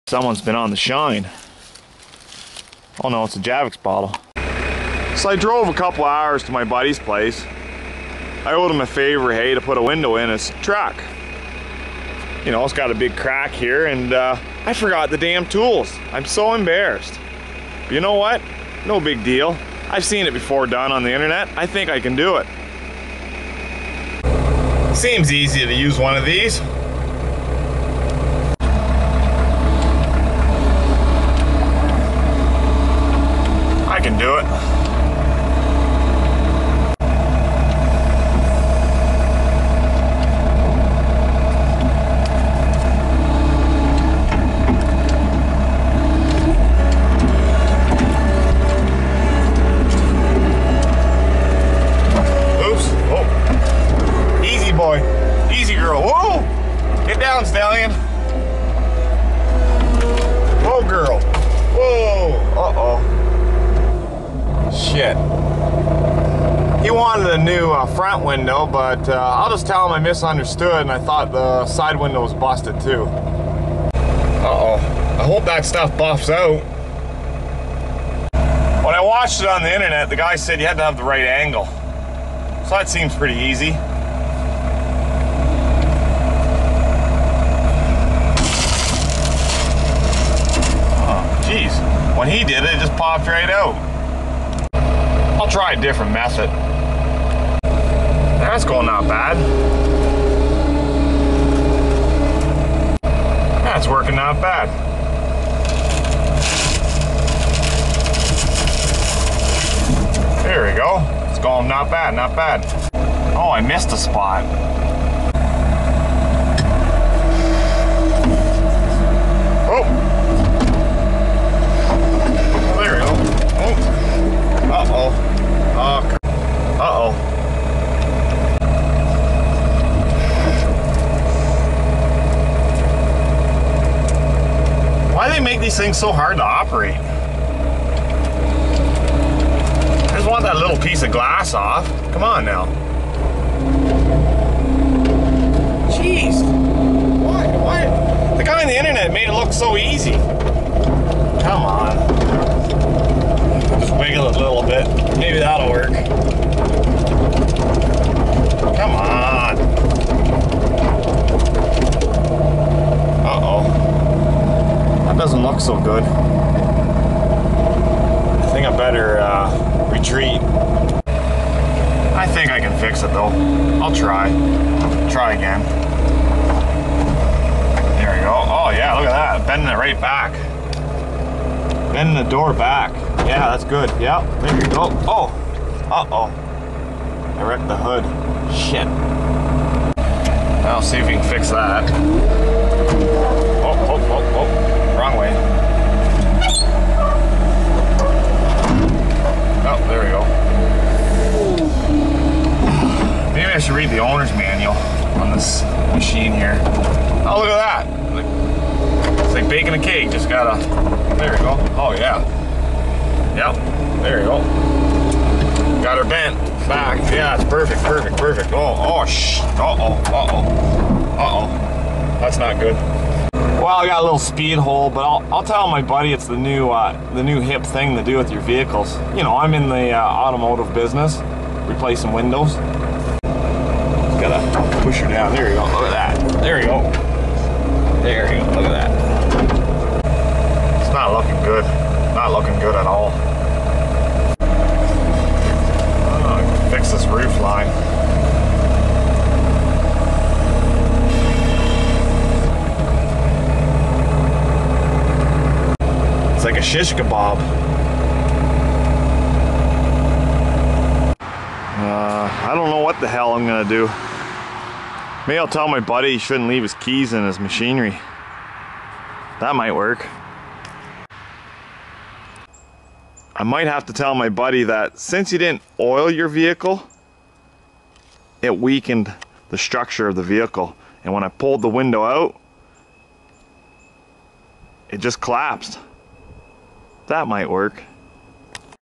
Someone's been on the shine. Oh no, it's a Javix bottle. So I drove a couple hours to my buddy's place. I owed him a favor, hey, to put a window in his truck. You know, it's got a big crack here, and I forgot the damn tools. I'm so embarrassed. But you know what? No big deal. I've seen it before done on the internet. I think I can do it. Seems easy to use one of these. I can do it. Oops. Oh. Easy boy. Easy girl. Whoa! Get down, stallion. Whoa, girl. Whoa. Uh-oh. Shit. He wanted a new front window, but I'll just tell him I misunderstood and I thought the side window was busted too. Uh-oh. I hope that stuff buffs out. When I watched it on the internet, the guy said you had to have the right angle. So that seems pretty easy. Oh, jeez. When he did it, it just popped right out. I'll try a different method. That's going not bad. That's working not bad. There we go. It's going not bad, not bad. Oh, I missed a spot. Oh! There we go. Oh. Uh-oh. Uh-oh. Why do they make these things so hard to operate? I just want that little piece of glass off. Come on now. Jeez. Why? The guy on the internet made it look so easy. Come on. Just wiggle it a little bit. Maybe that'll work. Come on. Uh-oh. That doesn't look so good. I think I better retreat. I think I can fix it though. I'll try. Try again. There we go. Oh yeah, look at that. Bending it right back. Bending the door back. Yeah, that's good. Yeah, there you go. Oh, uh-oh. I wrecked the hood. Shit. I'll see if we can fix that. Oh, oh, oh, oh. Wrong way. Oh, there we go. Maybe I should read the owner's manual on this machine here. Oh, look at that. It's like baking a cake. Just gotta... There we go. Oh, yeah. Yep, there you go. Got her bent back. Yeah, it's perfect, perfect, perfect. Oh, shh. Uh-oh, uh-oh. Uh-oh. That's not good. Well, I got a little speed hole, but I'll tell my buddy it's the new hip thing to do with your vehicles. You know, I'm in the automotive business, replacing windows. Just gotta push her down. There you go. Look at that. There you go. There you go. Look at that. It's not looking good. Not looking good at all. Oh, I can fix this roof line. It's like a shish kebab. I don't know what the hell I'm gonna do. Maybe I'll tell my buddy he shouldn't leave his keys in his machinery. That might work. I might have to tell my buddy that since you didn't oil your vehicle, it weakened the structure of the vehicle. And when I pulled the window out, it just collapsed. That might work.